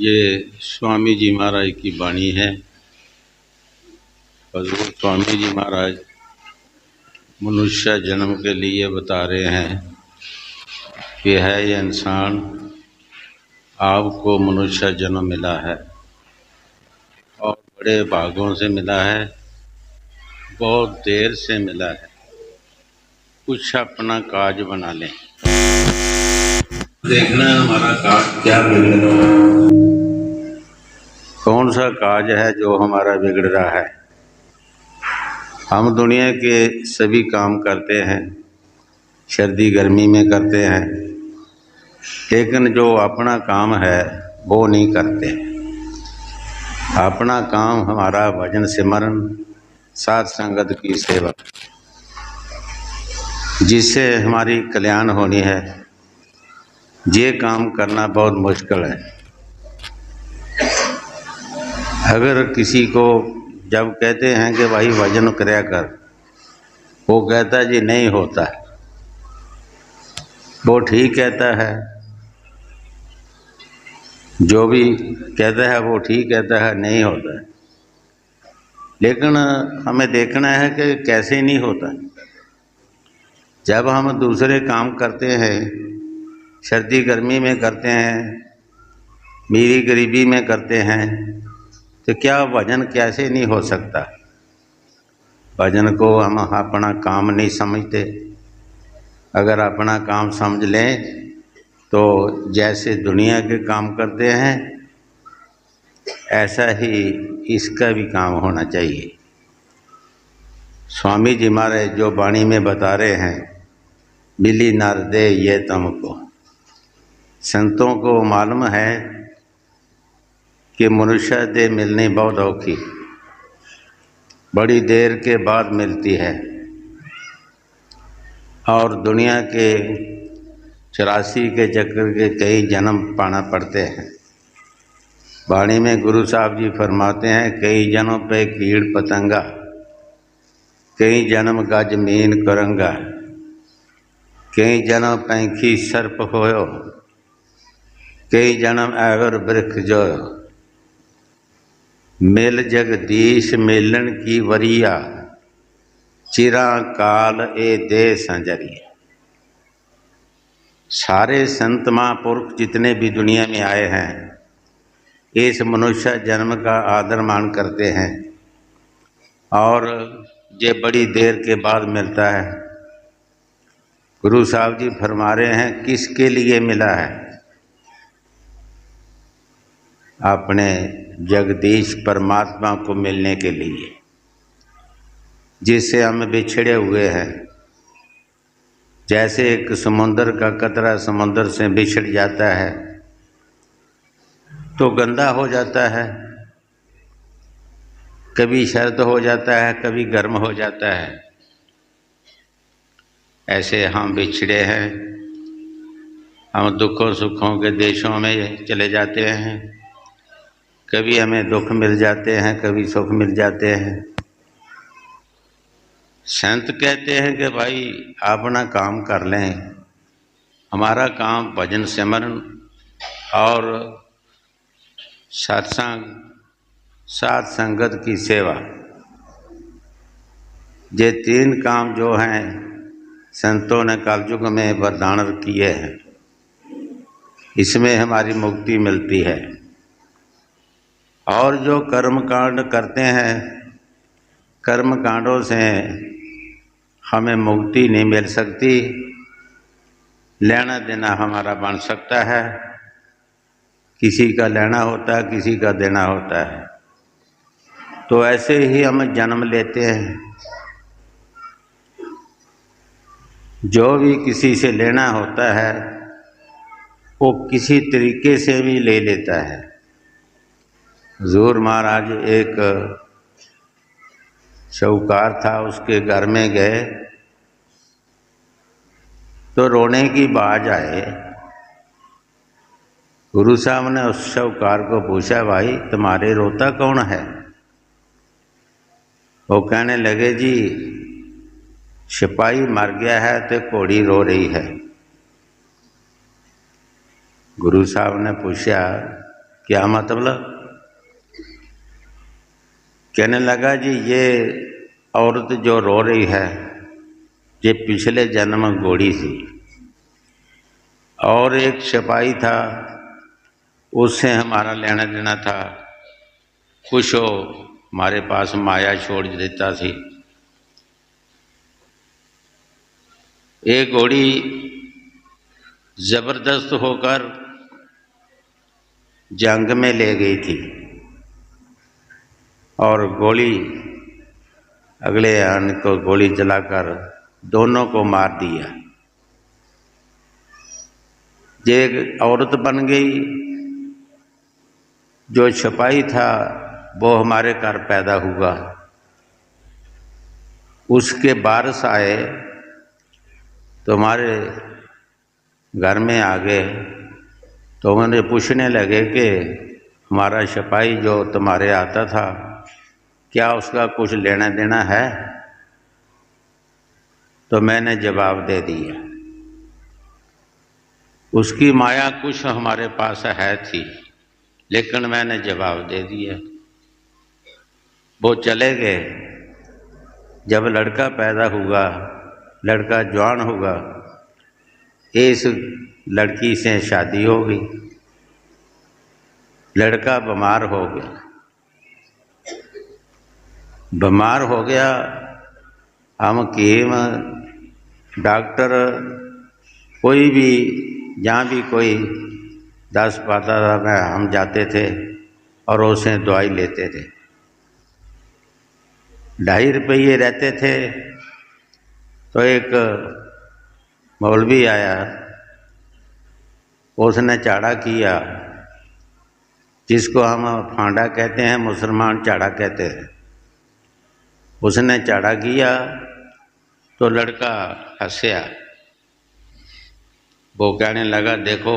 ये स्वामी जी महाराज की वाणी है। हजूर स्वामी जी महाराज मनुष्य जन्म के लिए बता रहे हैं कि है ये इंसान, आपको मनुष्य जन्म मिला है और बड़े भागों से मिला है, बहुत देर से मिला है। कुछ अपना काज बना लें, देखना हमारा काज क्या बिगड़ रहा है, कौन सा काज है जो हमारा बिगड़ रहा है। हम दुनिया के सभी काम करते हैं, सर्दी गर्मी में करते हैं, लेकिन जो अपना काम है वो नहीं करते। अपना काम हमारा भजन सिमरन, साध संगत की सेवा, जिससे हमारी कल्याण होनी है, ये काम करना बहुत मुश्किल है। अगर किसी को जब कहते हैं कि भाई भजन करया कर, वो कहता जी नहीं होता। वो ठीक कहता है, जो भी कहता है वो ठीक कहता है, नहीं होता है। लेकिन हमें देखना है कि कैसे नहीं होता। जब हम दूसरे काम करते हैं, सर्दी गर्मी में करते हैं, मीरी गरीबी में करते हैं, तो क्या भजन कैसे नहीं हो सकता। भजन को हम अपना काम नहीं समझते। अगर अपना काम समझ लें तो जैसे दुनिया के काम करते हैं ऐसा ही इसका भी काम होना चाहिए। स्वामी जी महाराज जो वाणी में बता रहे हैं, मिली नर दे ये तुमको। संतों को मालूम है कि मनुष्य दे मिलनी बहुत औखी, बड़ी देर के बाद मिलती है और दुनिया के 84 के चक्कर के कई जन्म पाना पड़ते हैं। वाणी में गुरु साहब जी फरमाते हैं, कई जन्म पे कीड़ पतंगा, कई जन्म गज मीन करंगा, कई जन्म पैंखी सर्प होयो, कई जन्म एवर वृक्ष जोयो। मिल जगदीश मिलन की वरिया, चिरा काल ए दे संजरिया। सारे संत महापुरुष जितने भी दुनिया में आए हैं, इस मनुष्य जन्म का आदर मान करते हैं और ये बड़ी देर के बाद मिलता है। गुरु साहब जी फरमा रहे हैं, किसके लिए मिला है? अपने जगदीश परमात्मा को मिलने के लिए, जिससे हम बिछड़े हुए हैं। जैसे एक समुंदर का कतरा समुंदर से बिछड़ जाता है तो गंदा हो जाता है, कभी सर्द हो जाता है, कभी गर्म हो जाता है। ऐसे हम बिछड़े हैं, हम दुखों सुखों के देशों में चले जाते हैं। कभी हमें दुख मिल जाते हैं, कभी सुख मिल जाते हैं। संत कहते हैं कि भाई अपना काम कर लें, हमारा काम भजन सिमरन और सत्संग साध संगत की सेवा, ये तीन काम जो हैं संतों ने कलयुग में वरदान किए हैं, इसमें हमारी मुक्ति मिलती है। और जो कर्म कांड करते हैं, कर्म कांडों से हमें मुक्ति नहीं मिल सकती। लेना देना हमारा बन सकता है, किसी का लेना होता है, किसी का देना होता है। तो ऐसे ही हम जन्म लेते हैं। जो भी किसी से लेना होता है वो किसी तरीके से भी ले लेता है। हजूर महाराज एक शाहूकार था, उसके घर में गए तो रोने की बाज आए। गुरु साहब ने उस शाहूकार को पूछा, भाई तुम्हारे रोता कौन है? वो कहने लगे, जी सिपाही मर गया है तो घोड़ी रो रही है। गुरु साहब ने पूछा क्या मतलब? कहने लगा जी ये औरत जो रो रही है ये पिछले जन्म में घोड़ी थी और एक सिपाही था, उससे हमारा लेना देना था, कुछ हो हमारे पास माया छोड़ देता थी। एक घोड़ी जबरदस्त होकर जंग में ले गई थी और गोली अगले आन को गोली जलाकर दोनों को मार दिया। ये एक औरत बन गई, जो सिपाही था वो हमारे घर पैदा हुआ। उसके वारिस आए तो हमारे घर में आ गए, तो उन्हें पूछने लगे कि हमारा सिपाही जो तुम्हारे आता था क्या उसका कुछ लेना देना है? तो मैंने जवाब दे दिया उसकी माया कुछ हमारे पास है थी, लेकिन मैंने जवाब दे दिया। वो चले गए। जब लड़का पैदा हुआ, लड़का जवान हुआ, इस लड़की से शादी हो गई, लड़का बीमार हो गया। बीमार हो गया, हम कीम डॉक्टर कोई भी जहाँ भी कोई दस पाता था मैं हम जाते थे और उसे दवाई लेते थे। 2.5 रुपये रहते थे। तो एक मौलवी आया, उसने चाड़ा किया, जिसको हम फांडा कहते हैं, मुसलमान चाड़ा कहते हैं। उसने चाड़ा किया तो लड़का हंसा। वो कहने लगा देखो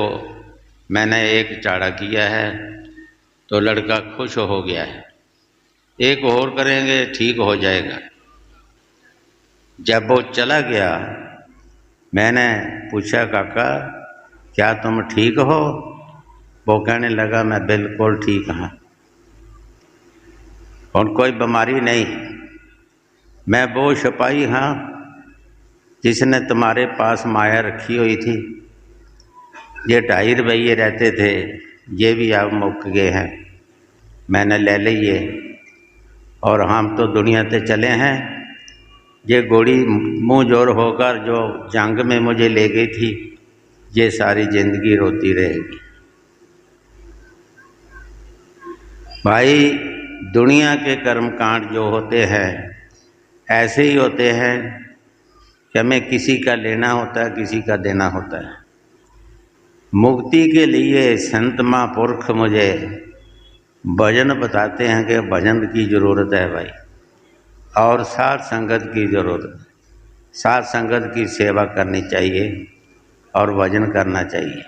मैंने एक चाड़ा किया है तो लड़का खुश हो गया है, एक और करेंगे ठीक हो जाएगा। जब वो चला गया मैंने पूछा काका क्या तुम ठीक हो? वो कहने लगा मैं बिल्कुल ठीक हाँ और कोई बीमारी नहीं। मैं वो सिपाही हाँ जिसने तुम्हारे पास माया रखी हुई थी। ये 2.5 रुपये रहते थे, ये भी अब मुक गए हैं, मैंने ले लिए और हम तो दुनिया से चले हैं। ये घोड़ी मुँह जोर होकर जो जंग में मुझे ले गई थी, ये सारी जिंदगी रोती रहेगी। भाई दुनिया के कर्मकांड जो होते हैं ऐसे ही होते हैं कि हमें किसी का लेना होता है, किसी का देना होता है। मुक्ति के लिए संत महापुरुष मुझे भजन बताते हैं कि भजन की ज़रूरत है भाई, और साथ संगत की ज़रूरत है। साथ संगत की सेवा करनी चाहिए और भजन करना चाहिए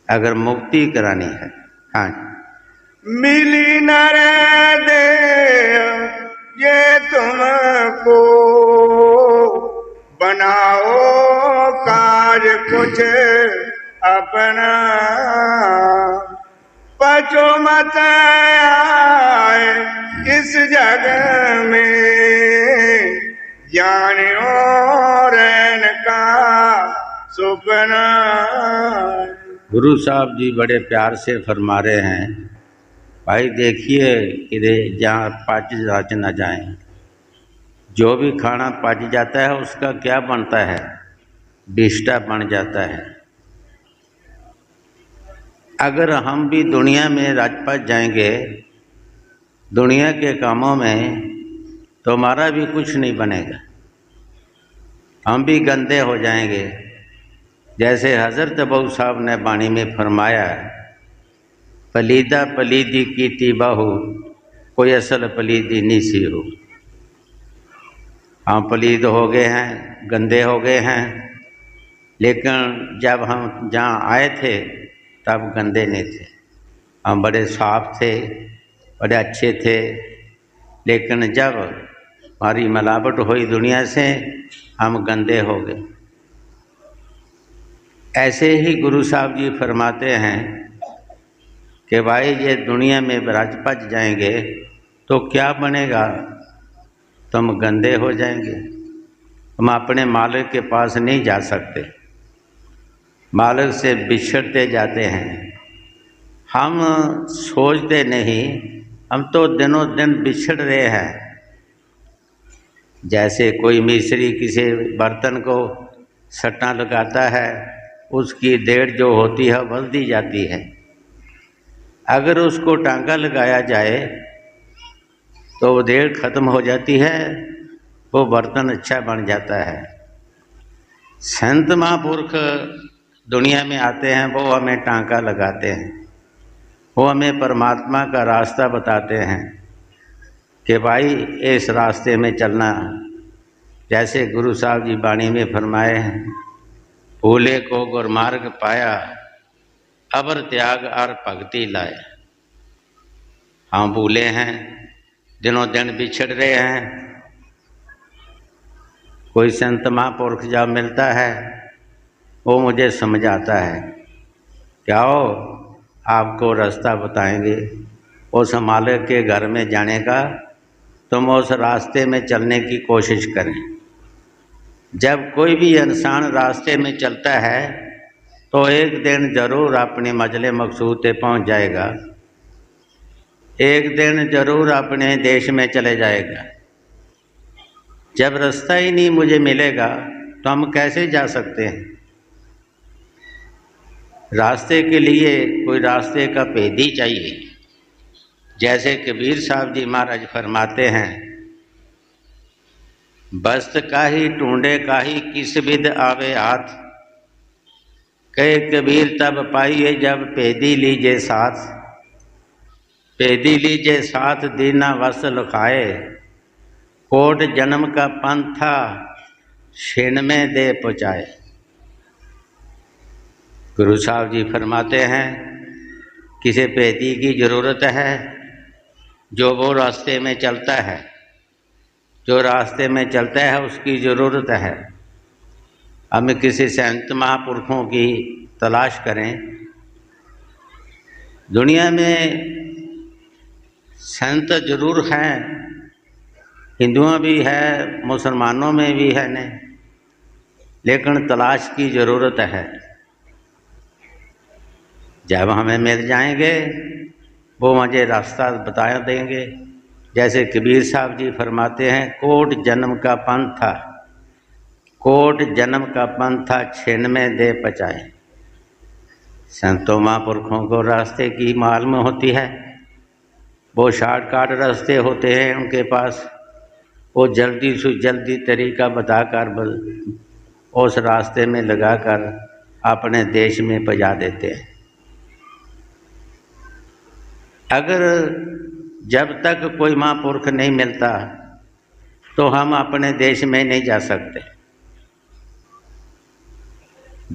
अगर मुक्ति करानी है। हाँ, मिली न रे दे ये तुमको, बनाओ काज कुछ अपना, बचो मत आए इस जग में, जानियो रैन का सुपना। गुरु साहब जी बड़े प्यार से फरमा रहे हैं, भाई देखिए कि जहाँ पच जाच न जाए। जो भी खाना पच जाता है उसका क्या बनता है? विष्टा बन जाता है। अगर हम भी दुनिया में राजपथ जाएंगे दुनिया के कामों में, तो हमारा भी कुछ नहीं बनेगा, हम भी गंदे हो जाएंगे। जैसे हज़रत अबू साहब ने बाणी में फरमाया, पलीदा पलीदी कीती बाहू, कोई असल पलीदी नहीं सी हो। हम पलीद हो गए हैं, गंदे हो गए हैं, लेकिन जब हम जहाँ आए थे तब गंदे नहीं थे। हम बड़े साफ थे, बड़े अच्छे थे, लेकिन जब हमारी मिलावट हुई दुनिया से हम गंदे हो गए। ऐसे ही गुरु साहब जी फरमाते हैं कि भाई ये दुनिया में रच पच जाएंगे तो क्या बनेगा, तुम गंदे हो जाएंगे, हम अपने मालिक के पास नहीं जा सकते, मालिक से बिछड़ते जाते हैं। हम सोचते नहीं, हम तो दिनों दिन बिछड़ रहे हैं। जैसे कोई मिस्त्री किसी बर्तन को सट्टा लगाता है, उसकी डेढ़ जो होती है बढ़ती जाती है। अगर उसको टांका लगाया जाए तो वो डेढ़ खत्म हो जाती है, वो बर्तन अच्छा बन जाता है। संत महापुरुष दुनिया में आते हैं, वो हमें टांका लगाते हैं, वो हमें परमात्मा का रास्ता बताते हैं कि भाई इस रास्ते में चलना। जैसे गुरु साहब जी वाणी में फरमाए हैं, भूले को गुरमार्ग पाया, अबर त्याग और भक्ति लाए। हम भूले हैं, दिनों दिन बिछड़ रहे हैं। कोई संत महापुरुष जब मिलता है वो मुझे समझाता है, क्या हो आपको रास्ता बताएंगे, उस मालिक के घर में जाने का, तुम उस रास्ते में चलने की कोशिश करें। जब कोई भी इंसान रास्ते में चलता है तो एक दिन ज़रूर अपने मंज़िल मकसूद पे पहुंच जाएगा, एक दिन ज़रूर अपने देश में चले जाएगा। जब रास्ता ही नहीं मुझे मिलेगा तो हम कैसे जा सकते हैं। रास्ते के लिए कोई रास्ते का भेदी चाहिए। जैसे कबीर साहब जी महाराज फरमाते हैं, बस्त काही ढूंढे काही किस विद आवे हाथ, कहे कबीर तब पाइए जब भेदी लीजे साथ, भेदी लीजे साथ दीना वस लुखाए, कोट जन्म का पंथा छिन में दे पहुँचाए। गुरु साहब जी फरमाते हैं, किसी भेदी की ज़रूरत है जो वो रास्ते में चलता है, जो रास्ते में चलता है उसकी ज़रूरत है। हमें किसी संत महापुरुषों की तलाश करें। दुनिया में संत जरूर हैं, हिंदुओं भी है, मुसलमानों में भी है ने, लेकिन तलाश की ज़रूरत है। जब हमें मिल जाएंगे वो मुझे रास्ता बता देंगे। जैसे कबीर साहब जी फरमाते हैं, कोट जन्म का पंथा, कोट जन्म का पंथा छिन में दे पचाए। संतों महापुरुषों को रास्ते की मालूम होती है, वो शॉर्टकट रास्ते होते हैं उनके पास, वो जल्दी से जल्दी तरीका बताकर उस रास्ते में लगाकर अपने देश में पहुंचा देते हैं। अगर जब तक कोई महापुरुष नहीं मिलता तो हम अपने देश में नहीं जा सकते।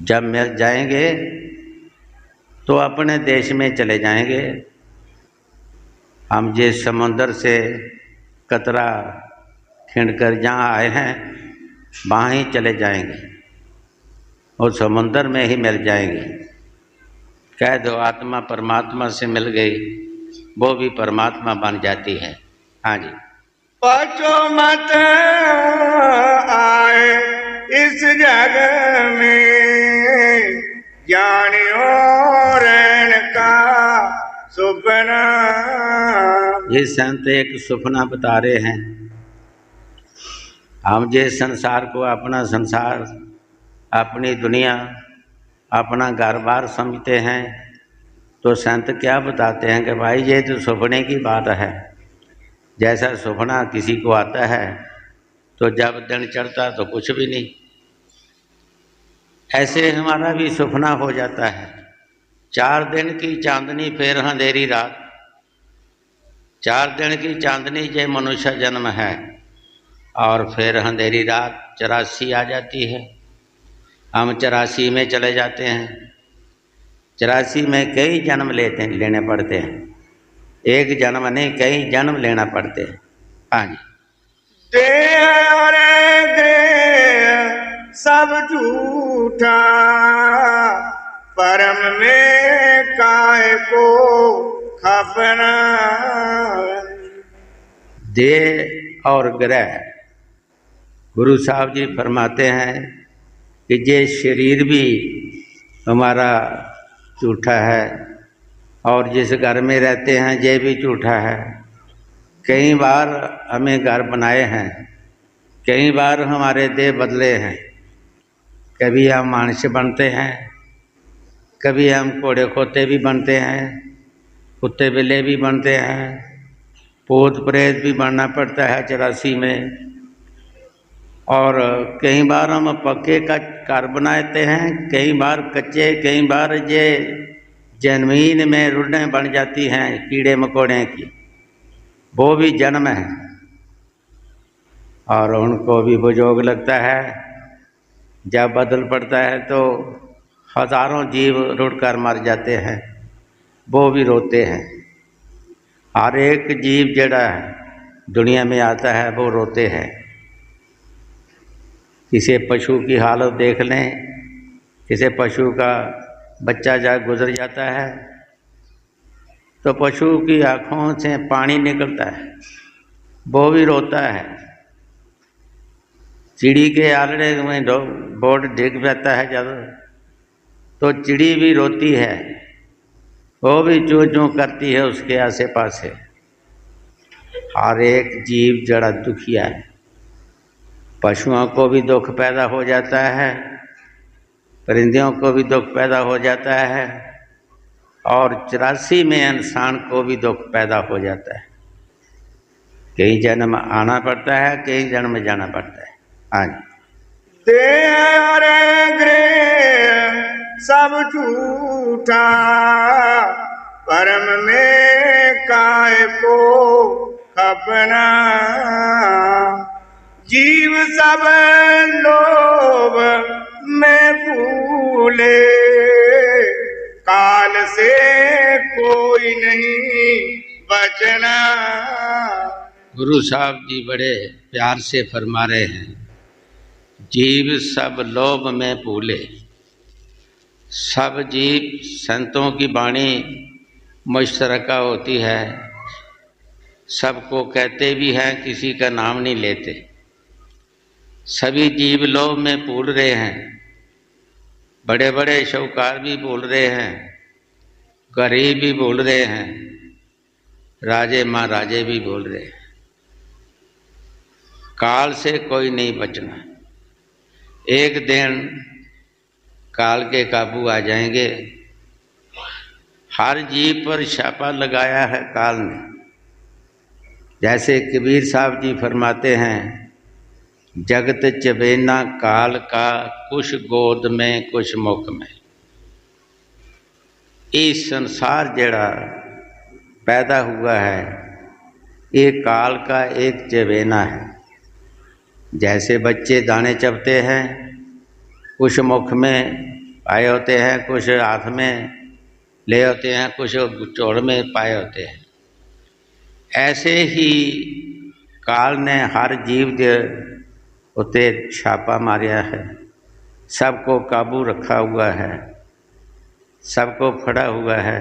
जब मिल जाएंगे तो अपने देश में चले जाएंगे। हम जिस समुंदर से कतरा खिंडकर जहाँ आए हैं वहाँ ही चले जाएंगे और समुंदर में ही मिल जाएंगे। कह दो आत्मा परमात्मा से मिल गई, वो भी परमात्मा बन जाती है। हाँ जी। बचो मत आए इस जग में, ज्ञानियों रैन का सुपना। ये संत एक सुपना बता रहे हैं। हम जिस संसार को अपना संसार, अपनी दुनिया, अपना घर बार समझते हैं, तो संत क्या बताते हैं कि भाई ये तो सपने की बात है। जैसा सपना किसी को आता है तो जब दिन चढ़ता तो कुछ भी नहीं, ऐसे हमारा भी सपना हो जाता है। 4 दिन की चांदनी फिर अंधेरी रात, 4 दिन की चांदनी जे मनुष्य जन्म है और फिर अंधेरी रात 84 आ जाती है। हम 84 में चले जाते हैं। 84 में कई जन्म लेने पड़ते हैं, एक जन्म नहीं कई जन्म लेना पड़ते हैं। हाँ जी। देह और देह सब झूठा, परम में काय को खपना। देह और ग्रह, गुरु साहब जी फरमाते हैं कि ये शरीर भी हमारा झूठा है और जिस घर में रहते हैं ये भी झूठा है। कई बार हमें घर बनाए हैं, कई बार हमारे देह बदले हैं। कभी हम मनुष्य बनते हैं, कभी हम कोड़े खोते भी बनते हैं, कुत्ते बिल्ले भी बनते हैं, भूत प्रेत भी बनना पड़ता है 84 में। और कई बार हम पक्के का घर बनाते हैं, कई बार कच्चे, कई बार ये जमीन में रुडें बन जाती हैं कीड़े मकोड़े की, वो भी जन्म है और उनको भी बुझोग लगता है। जब बदल पड़ता है तो हजारों जीव रुड़कर मर जाते हैं, वो भी रोते हैं। हर एक जीव जड़ा दुनिया में आता है वो रोते हैं। किसी पशु की हालत देख लें, किसी पशु का बच्चा जा गुजर जाता है तो पशु की आँखों से पानी निकलता है, वो भी रोता है। चिड़ी के आलड़े में बोर्ड डिग जाता है जब तो चिड़ी भी रोती है, वो भी चूँ चूँ करती है उसके आसे पासे। हर एक जीव जड़ा दुखिया है। पशुओं को भी दुख पैदा हो जाता है, परिंदों को भी दुख पैदा हो जाता है और 84 में इंसान को भी दुख पैदा हो जाता है। कई जन्म आना पड़ता है, कई जन्म जाना पड़ता है। हाँ जी। देह और गृह सब झूठा, परम में काय को खपना। जीव सब लोभ में फूले, काल से कोई नहीं बचना। गुरु साहब जी बड़े प्यार से फरमा रहे हैं, जीव सब लोभ में फूले। सब जीव, संतों की वाणी मुश्तरका होती है, सबको कहते भी हैं, किसी का नाम नहीं लेते। सभी जीव लोभ में फूल रहे हैं। बड़े बड़े शाहूकार भी बोल रहे हैं, गरीब भी बोल रहे हैं, राजे महाराजे भी बोल रहे हैं। काल से कोई नहीं बचना। एक दिन काल के काबू आ जाएंगे। हर जीव पर छापा लगाया है काल ने। जैसे कबीर साहब जी फरमाते हैं, जगत चबेना काल का, कुछ गोद में कुछ मुख में। इस संसार जड़ा पैदा हुआ है ये काल का एक चबेना है। जैसे बच्चे दाने चबते हैं, कुछ मुख में पाए होते हैं, कुछ हाथ में ले होते हैं, कुछ चोड़ में पाए होते हैं। ऐसे ही काल ने हर जीव के उते छापा मारिया है, सबको काबू रखा हुआ है, सबको फड़ा हुआ है।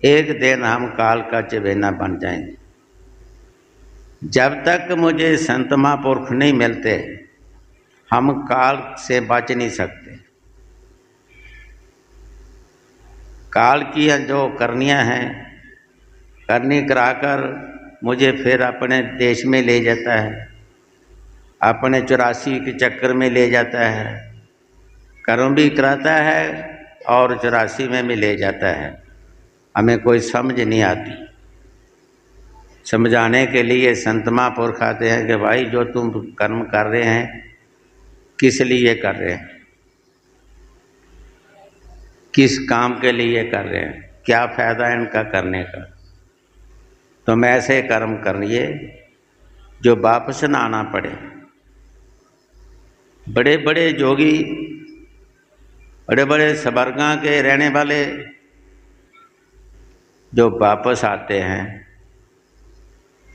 एक दिन हम काल का चबेना बन जाएंगे। जब तक मुझे संत महापुरुष नहीं मिलते हम काल से बच नहीं सकते। काल की जो करनियां हैं, करनी कराकर मुझे फिर अपने देश में ले जाता है, अपने 84 के चक्कर में ले जाता है, कर्म भी कराता है और 84 में भी ले जाता है। हमें कोई समझ नहीं आती। समझाने के लिए संत महापुरुष आते हैं कि भाई जो तुम कर्म कर रहे हैं किस लिए कर रहे हैं, किस काम के लिए कर रहे हैं, क्या फ़ायदा इनका करने का। तुम ऐसे कर्म करिए जो वापस ना आना पड़े। बड़े बड़े जोगी, बड़े बड़े स्वर्गां के रहने वाले जो वापस आते हैं,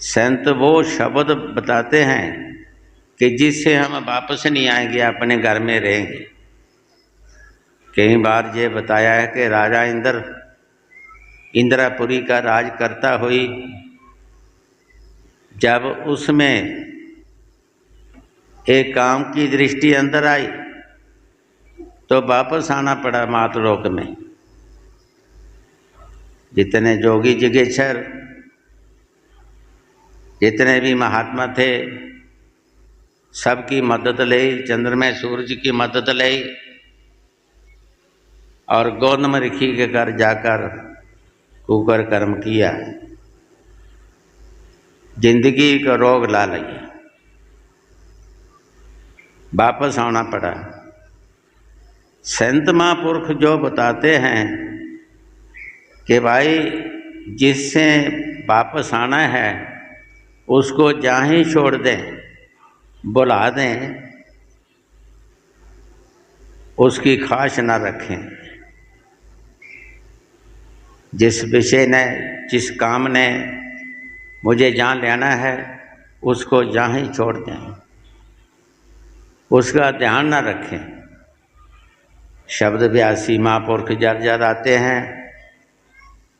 संत वो शब्द बताते हैं कि जिससे हम वापस नहीं आएंगे, अपने घर में रहेंगे। कई बार ये बताया है कि राजा इंद्रापुरी का राज करता हुई जब उसमें एक काम की दृष्टि अंदर आई तो वापस आना पड़ा मातलोक में। जितने जोगी जिगेश्वर, जितने भी महात्मा थे, सबकी मदद ली, चंद्रमय सूरज की मदद ली और गौतम ऋषि के घर जाकर कुकर कर्म किया, जिंदगी का रोग ला लिया, वापस आना पड़ा। संत महापुरुष जो बताते हैं कि भाई जिससे वापस आना है उसको जहाँ ही छोड़ दें, बुला दें, उसकी ख्वाहिश ना रखें। जिस विषय ने, जिस काम ने मुझे जहाँ लेना है उसको जहाँ ही छोड़ दें, उसका ध्यान ना रखें। शब्द व्यासी महापुरुष जर आते हैं,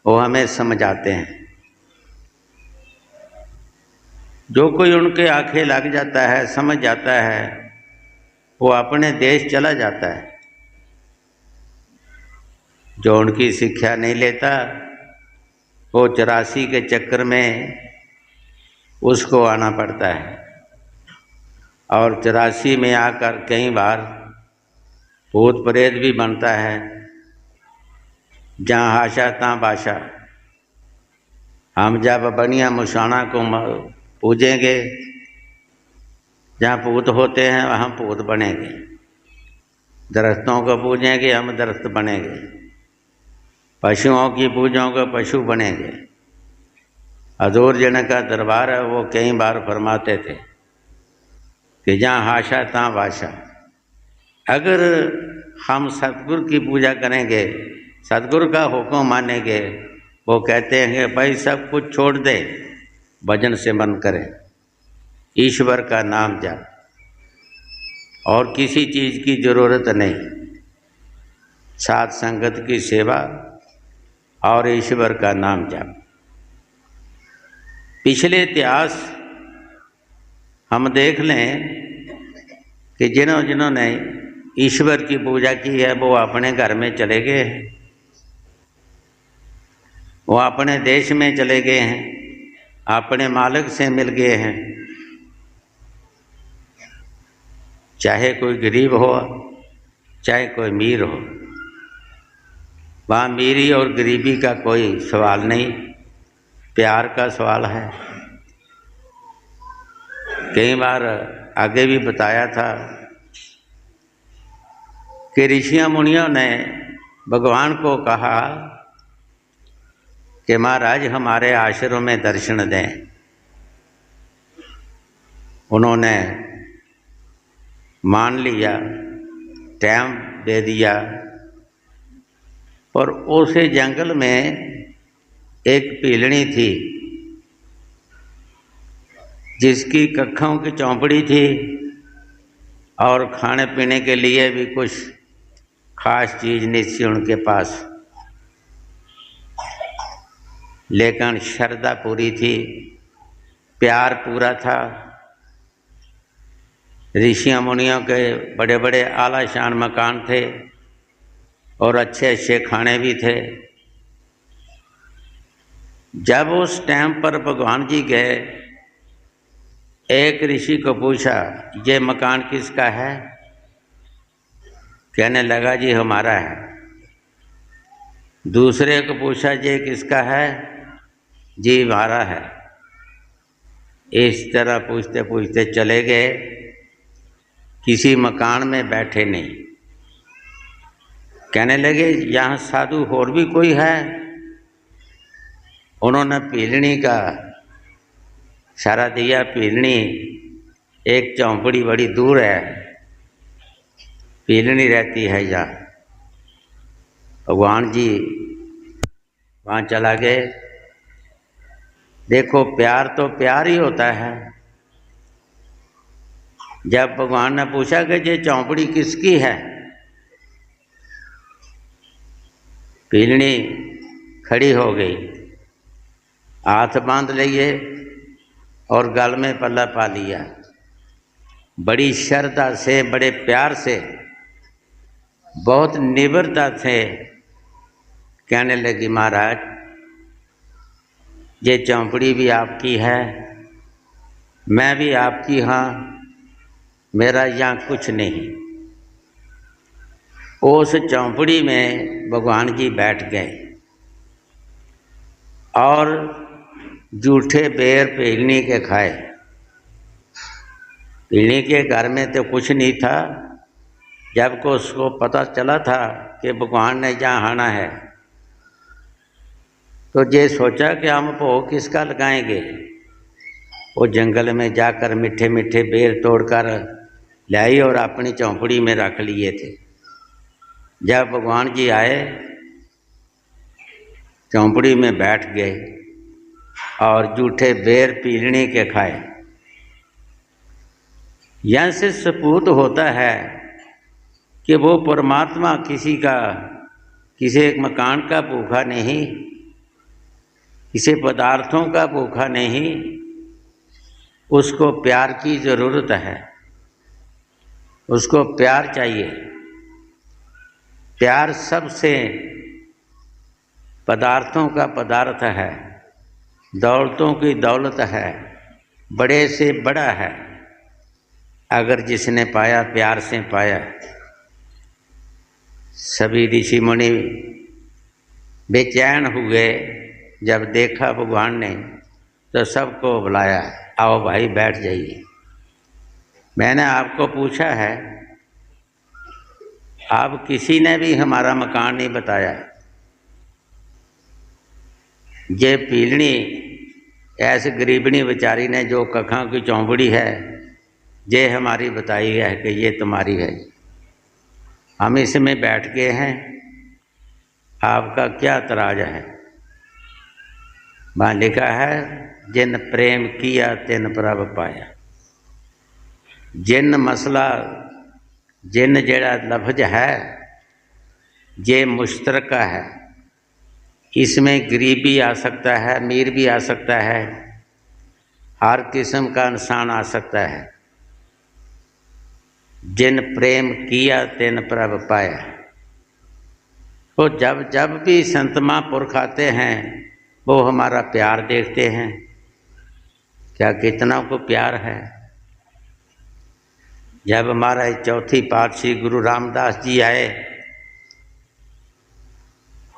वो हमें समझाते हैं। जो कोई उनके आंखें लग जाता है, समझ जाता है, वो अपने देश चला जाता है। जो उनकी शिक्षा नहीं लेता वो 84 के चक्कर में उसको आना पड़ता है और 84 में आकर कई बार भूत प्रेत भी बनता है। जहाँ आशा तहाँ बाशा। हम जब बनिया मुशाना को पूजेंगे, जहाँ भूत होते हैं वहाँ भूत बनेंगे। दरख्तों को पूजेंगे, हम दरख्त बनेंगे। पशुओं की पूजोंगे, पशु बनेंगे। हजूर जिन का दरबार है, वो कई बार फरमाते थे कि जहाँ हाशा तहाँ बाशा। अगर हम सतगुरु की पूजा करेंगे, सतगुरु का हुक्म मानेंगे, वो कहते हैं कि भाई सब कुछ छोड़ दे, भजन से मन करें, ईश्वर का नाम जाप, और किसी चीज़ की ज़रूरत नहीं, साथ संगत की सेवा और ईश्वर का नाम जाप। पिछले इतिहास हम देख लें कि जिन्होंने ईश्वर की पूजा की है वो अपने घर में चले गए हैं, वो अपने देश में चले गए हैं, अपने मालिक से मिल गए हैं। चाहे कोई गरीब हो, चाहे कोई अमीर हो, वहाँ अमीरी और गरीबी का कोई सवाल नहीं, प्यार का सवाल है। कई बार आगे भी बताया था कि ऋषियों मुनियों ने भगवान को कहा कि महाराज हमारे आश्रम में दर्शन दें। उन्होंने मान लिया, टाइम दे दिया, और उसे जंगल में एक पीलनी थी जिसकी कक्षों की चौपड़ी थी और खाने पीने के लिए भी कुछ खास चीज़ नहीं थी उनके पास, लेकिन श्रद्धा पूरी थी, प्यार पूरा था। ऋषियों मुनियों के बड़े बड़े आलीशान मकान थे और अच्छे अच्छे खाने भी थे। जब उस टाइम पर भगवान जी गए, एक ऋषि को पूछा ये मकान किसका है? कहने लगा जी हमारा है। दूसरे को पूछा ये किसका है? जी हमारा है। इस तरह पूछते पूछते चले गए, किसी मकान में बैठे नहीं। कहने लगे यहाँ साधु और भी कोई है? उन्होंने पीलनी का इशारा दिया। पीलनी एक चौपड़ी बड़ी दूर है, पीलनी रहती है यहाँ। भगवान जी वहाँ चला गए। देखो प्यार तो प्यार ही होता है। जब भगवान ने पूछा कि ये चौपड़ी किसकी है, पीलनी खड़ी हो गई, हाथ बांध लिए और गल में पल्ला पा लिया। बड़ी श्रद्धा से, बड़े प्यार से, बहुत निब्रता से कहने लगी, महाराज ये चौंपड़ी भी आपकी है, मैं भी आपकी हाँ, मेरा यहाँ कुछ नहीं। उस चौंपड़ी में भगवान जी बैठ गए और जूठे बेर पीलनी के खाए। पीलनी के घर में तो कुछ नहीं था। जब को उसको पता चला था कि भगवान ने जहाँ आना है, तो ये सोचा कि हम भोग किसका लगाएंगे। वो जंगल में जाकर मीठे मीठे बेर तोड़कर लाई और अपनी चौंपड़ी में रख लिए थे। जब भगवान जी आए, चौंपड़ी में बैठ गए और जूठे बेर पीलनी के खाए। यहाँ से सपूत होता है कि वो परमात्मा किसी एक मकान का भूखा नहीं, किसी पदार्थों का भूखा नहीं, उसको प्यार की ज़रूरत है, उसको प्यार चाहिए। प्यार सबसे पदार्थों का पदार्थ है, दौलतों की दौलत है, बड़े से बड़ा है। अगर जिसने पाया प्यार से पाया। सभी ऋषि मुनि बेचैन हुए जब देखा भगवान ने, तो सबको बुलाया, आओ भाई बैठ जाइए। मैंने आपको पूछा है, आप किसी ने भी हमारा मकान नहीं बताया। ये पीलनी ऐसे गरीबनी बेचारी ने जो कखा की चौंपड़ी है, ये हमारी बताई है कि ये तुम्हारी है, हम इसमें बैठ गए हैं, आपका क्या तराज है। वहाँ लिखा है, जिन प्रेम किया तिन प्रभ पाया। जिन मसला, जिन जेड़ा लफ्ज है, ये मुश्तरका है। इसमें गरीबी आ सकता है, अमीर भी आ सकता है, हर किस्म का इंसान आ सकता है। जिन प्रेम किया तिन प्रभ पाया। तो जब जब भी संत महापुरुष आते हैं, वो हमारा प्यार देखते हैं, क्या कितना को प्यार है। जब हमारा चौथी पातशाही गुरु रामदास जी आए,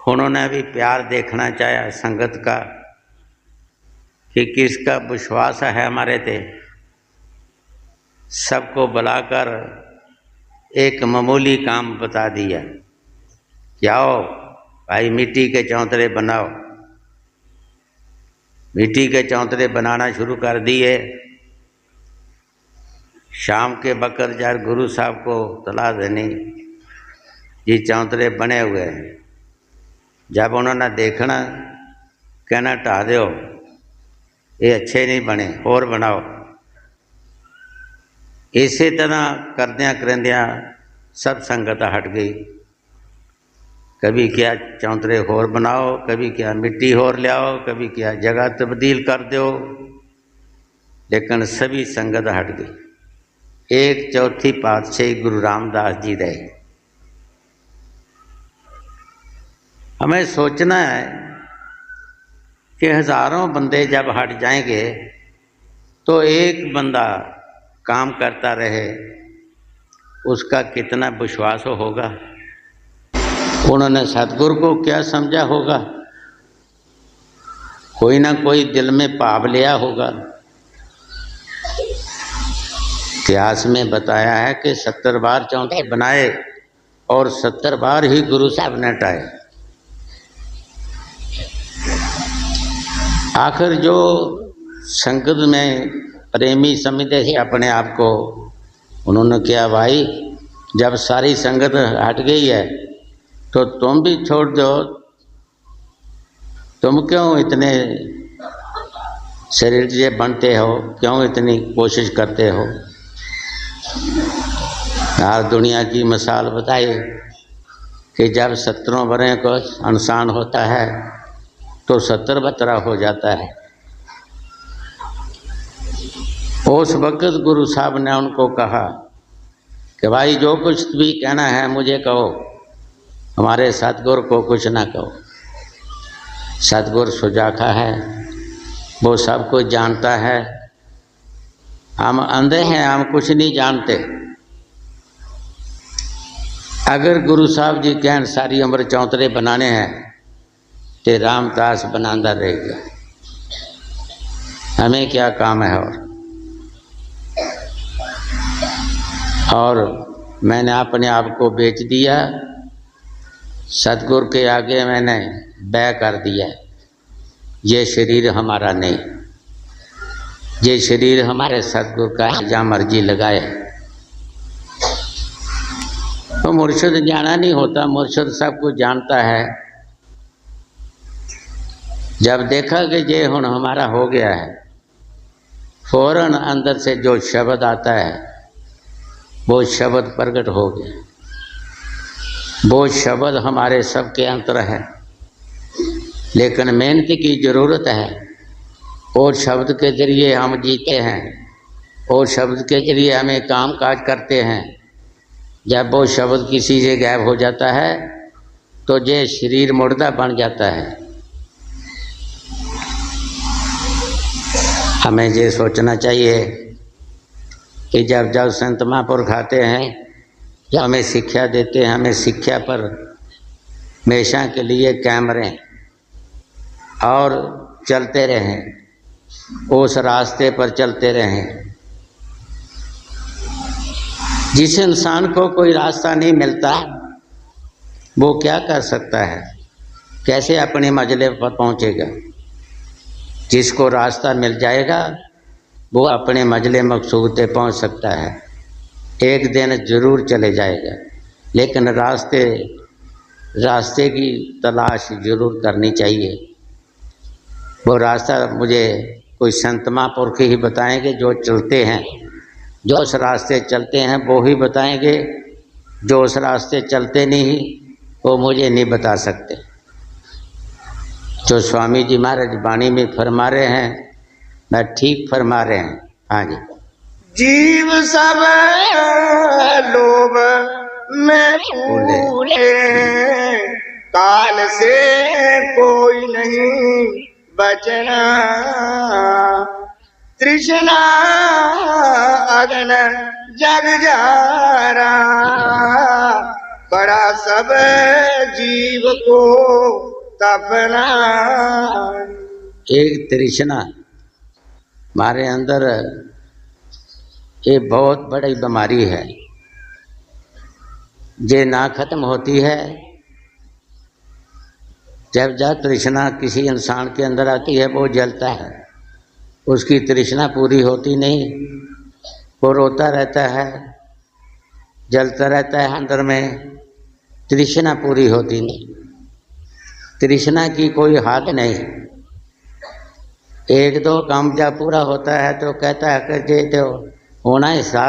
उन्होंने भी प्यार देखना चाहा संगत का, कि किसका विश्वास है हमारे ते। सबको बुलाकर एक मामूली काम बता दिया, जाओ भाई मिट्टी के चौंतरे बनाओ। मिट्टी के चौंतरे बनाना शुरू कर दिए। शाम के बकर जार गुरु साहब को तला देनी, ये चौंतरे बने हुए हैं। जब उन्होंने देखना, कहना ढा दो, ये अच्छे नहीं बने, और बनाओ। इसी तरह करदियाँ करदियाँ सब संगत हट गई। कभी क्या चौंतरे होर बनाओ, कभी क्या मिट्टी होर ले आओ, कभी क्या जगह तब्दील कर दो, लेकिन सभी संगत हट गई। एक चौथी पातशाही गुरु रामदास जी रहे। हमें सोचना है कि हजारों बंदे जब हट जाएंगे, तो एक बंदा काम करता रहे, उसका कितना विश्वास होगा। उन्होंने सतगुरु को क्या समझा होगा, कोई ना कोई दिल में भाव लिया होगा। इतिहास में बताया है कि 70 बार चौंतरे बनाए और 70 बार ही गुरु साहब ने हटाए। आखिर जो संगत में प्रेमी समझते थे अपने आप को, उन्होंने क्या भाई जब सारी संगत हट गई है, तो तुम भी छोड़ दो, तुम क्यों इतने शरीर से बनते हो, क्यों इतनी कोशिश करते हो। यार दुनिया की मिसाल बताइए, कि जब 17 वर्ष को इंसान होता है तो 70 बतरा हो जाता है। उस वक्त गुरु साहब ने उनको कहा कि भाई जो कुछ भी कहना है मुझे कहो, हमारे सतगुरु को कुछ ना कहो। सतगुरु सुजाखा है, वो सब कुछ जानता है। हम अंधे हैं, हम कुछ नहीं जानते। अगर गुरु साहब जी कहन सारी उम्र चौंतरे बनाने हैं तो रामदास बनांदा रहेगा, हमें क्या काम है। और मैंने अपने आप को बेच दिया, सतगुरु के आगे मैंने बैर कर दिया। ये शरीर हमारा नहीं, ये शरीर हमारे सतगुरु का है, जहाँ मर्जी लगाए। तो मुर्शिद जाना नहीं होता, मुर्शिद सब कुछ जानता है। जब देखा कि ये हुण हमारा हो गया है, फौरन अंदर से जो शब्द आता है वो शब्द प्रकट हो गया। वो शब्द हमारे सबके अंतर है, लेकिन मेहनत की ज़रूरत है। और शब्द के जरिए हम जीते हैं, और शब्द के जरिए हमें काम काज करते हैं। जब वो शब्द किसी से गायब हो जाता है तो ये शरीर मुर्दा बन जाता है। हमें ये सोचना चाहिए कि जब जब संत महापुरुष आते हैं, जब हमें शिक्षा देते हैं, हमें शिक्षा पर हमेशा के लिए कायम रहें और चलते रहें, उस रास्ते पर चलते रहें। जिस इंसान को कोई रास्ता नहीं मिलता वो क्या कर सकता है, कैसे अपने मंजिल पर पहुंचेगा। जिसको रास्ता मिल जाएगा वो अपने मंजिल मकसूद पे पहुंच सकता है। एक दिन ज़रूर चले जाएगा, लेकिन रास्ते की तलाश ज़रूर करनी चाहिए। वो रास्ता मुझे कोई संत महापुरुष ही बताएंगे जो चलते हैं, जो उस रास्ते चलते हैं वो ही बताएंगे। जो उस रास्ते चलते नहीं वो मुझे नहीं बता सकते। जो स्वामी जी महाराज वाणी में फरमा रहे हैं मैं ठीक फरमा रहे हैं। हाँ जी। जीव सब लोभ में भूले, काल से कोई नहीं बचना। तृष्णा अगन जग जारा, बड़ा सब जीव को तपना। एक तृष्णा हमारे अंदर ये बहुत बड़ी बीमारी है, ये ना खत्म होती है। जब जब तृष्णा किसी इंसान के अंदर आती है वो जलता है, उसकी तृष्णा पूरी होती नहीं, वो रोता रहता है, जलता रहता है अंदर में, तृष्णा पूरी होती नहीं। तृष्णा की कोई हद नहीं। एक दो काम जब पूरा होता है तो कहता है कि जे तो होना ही सा,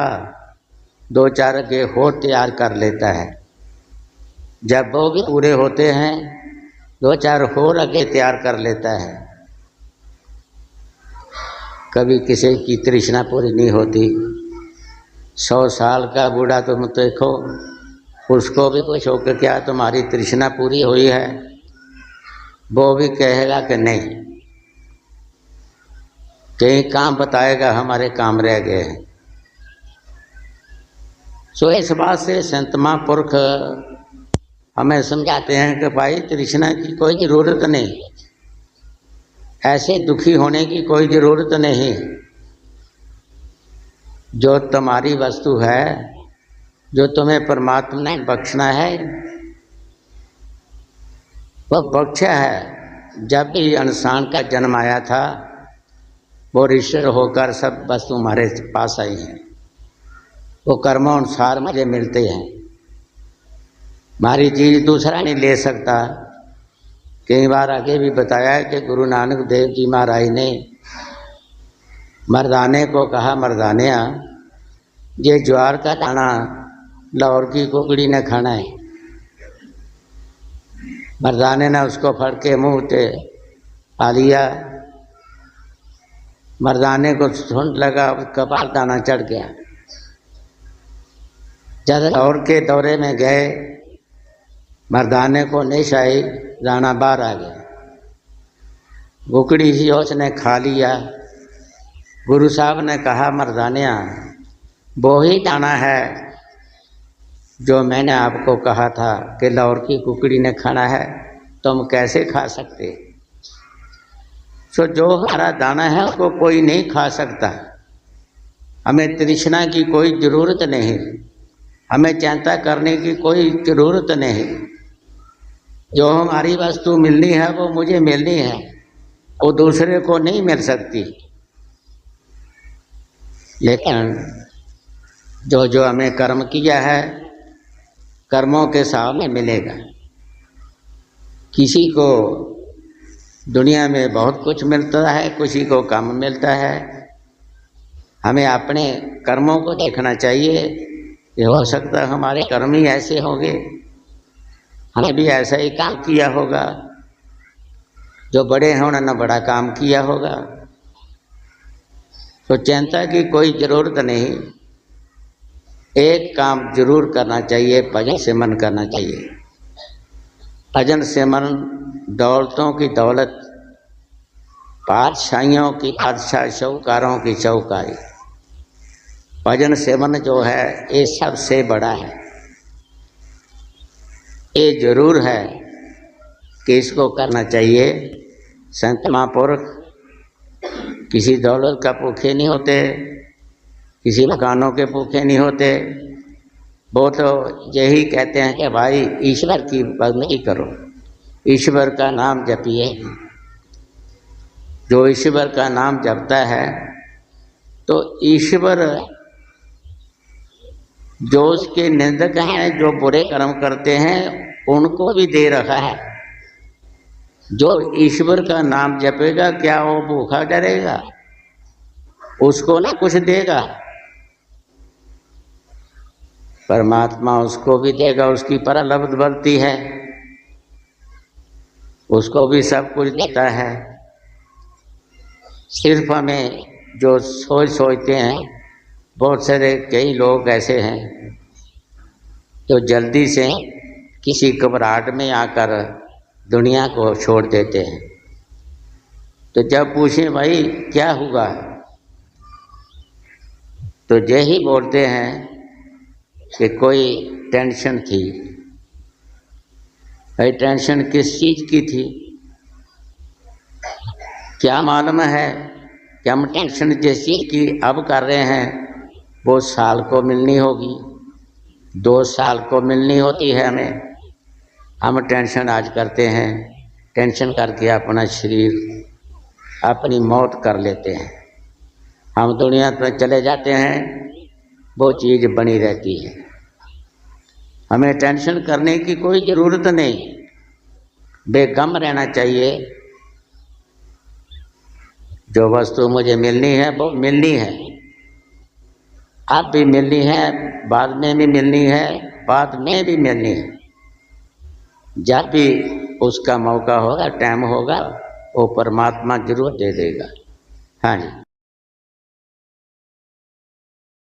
दो चार के हो तैयार कर लेता है। जब वो भी पूरे होते हैं दो चार और आगे तैयार कर लेता है। कभी किसी की तृष्णा पूरी नहीं होती। 100 साल का बूढ़ा तुम देखो, उसको भी पूछो कि क्या तुम्हारी तृष्णा पूरी हुई है, वो भी कहेगा कि नहीं। कहीं काम बताएगा हमारे काम रह गए हैं। सो इस बात से संत महापुरुष हमें समझाते हैं कि भाई तृष्णा की कोई ज़रूरत नहीं, ऐसे दुखी होने की कोई ज़रूरत नहीं। जो तुम्हारी वस्तु है, जो तुम्हें परमात्मा ने बख्शना है वह बख्शा है। जब भी इंसान का जन्म आया था वो ईश्वर होकर सब वस्तु हमारे पास आई हैं। वो कर्मानुसार मुझे मिलते हैं, हमारी चीज़ दूसरा नहीं ले सकता। कई बार आगे भी बताया है कि गुरु नानक देव जी महाराज ने मर्दाने को कहा, मर्दानिया ये ज्वार का दाना लाहौर की कुकड़ी ने खाना है, मर्दाने ने उसको फड़ के मुँह से पा लिया। मर्दाने को ठुंड लगा, कपाल दाना चढ़ गया। जब दौड़ के दौरे में गए, मर्दाने को निश आई, दाना बाहर आ गया। कुकड़ी ही उसने खा लिया। गुरु साहब ने कहा, मर्दानिया वो ही दाना है जो मैंने आपको कहा था कि लाहौर की कुकड़ी ने खाना है, तुम कैसे खा सकते? तो जो हमारा दाना है उसको कोई नहीं खा सकता। हमें तृष्णा की कोई ज़रूरत नहीं, हमें चिंता करने की कोई ज़रूरत नहीं। जो हमारी वस्तु मिलनी है वो मुझे मिलनी है, वो दूसरे को नहीं मिल सकती। लेकिन जो जो हमें कर्म किया है, कर्मों के सामने मिलेगा। किसी को दुनिया में बहुत कुछ मिलता है, किसी को कम मिलता है। हमें अपने कर्मों को देखना चाहिए। ये हो सकता है हमारे कर्म ही ऐसे होंगे, हमें भी ऐसा ही काम किया होगा। जो बड़े हैं उन्होंने बड़ा काम किया होगा। तो चिंता की कोई ज़रूरत नहीं। एक काम जरूर करना चाहिए, भजन सिमरन करना चाहिए। भजन सिमरन दौलतों की दौलत, बादशाहियों की बादशाह, शौकारों की शौकारी। भजन सिमरन जो है ये सबसे बड़ा है। ये जरूर है कि इसको करना चाहिए। संत महापुरुष किसी दौलत का भूखे नहीं होते, किसी मकानों के भूखे नहीं होते। वो तो यही कहते हैं कि भाई ईश्वर की बंदगी करो, ईश्वर का नाम जपिए। जो ईश्वर का नाम जपता है तो ईश्वर जो उसके निंदक हैं, जो बुरे कर्म करते हैं, उनको भी दे रखा है। जो ईश्वर का नाम जपेगा क्या वो भूखा डरेगा? उसको ना कुछ देगा, परमात्मा उसको भी देगा। उसकी परलब्ध बढ़ती है, उसको भी सब कुछ देता है। सिर्फ हमें जो सोचते हैं, बहुत सारे कई लोग ऐसे हैं जो जल्दी से किसी घबराहट में आकर दुनिया को छोड़ देते हैं। तो जब पूछें भाई क्या हुआ, तो यही बोलते हैं कि कोई टेंशन थी। भाई टेंशन किस चीज़ की थी? क्या मालूम है कि हम टेंशन जिस चीज़ की अब कर रहे हैं वो साल को मिलनी होगी, 2 साल को मिलनी होती है हमें। हम टेंशन आज करते हैं, टेंशन करके अपना शरीर, अपनी मौत कर लेते हैं। हम दुनिया पर चले जाते हैं, वो चीज़ बनी रहती है। हमें टेंशन करने की कोई ज़रूरत नहीं, बेगम रहना चाहिए। जो वस्तु मुझे मिलनी है वो मिलनी है, अब भी मिलनी है, बाद में भी मिलनी है, बाद में भी मिलनी है। जब भी उसका मौका होगा, टाइम होगा, वो परमात्मा जरूर दे देगा। हाँ जी।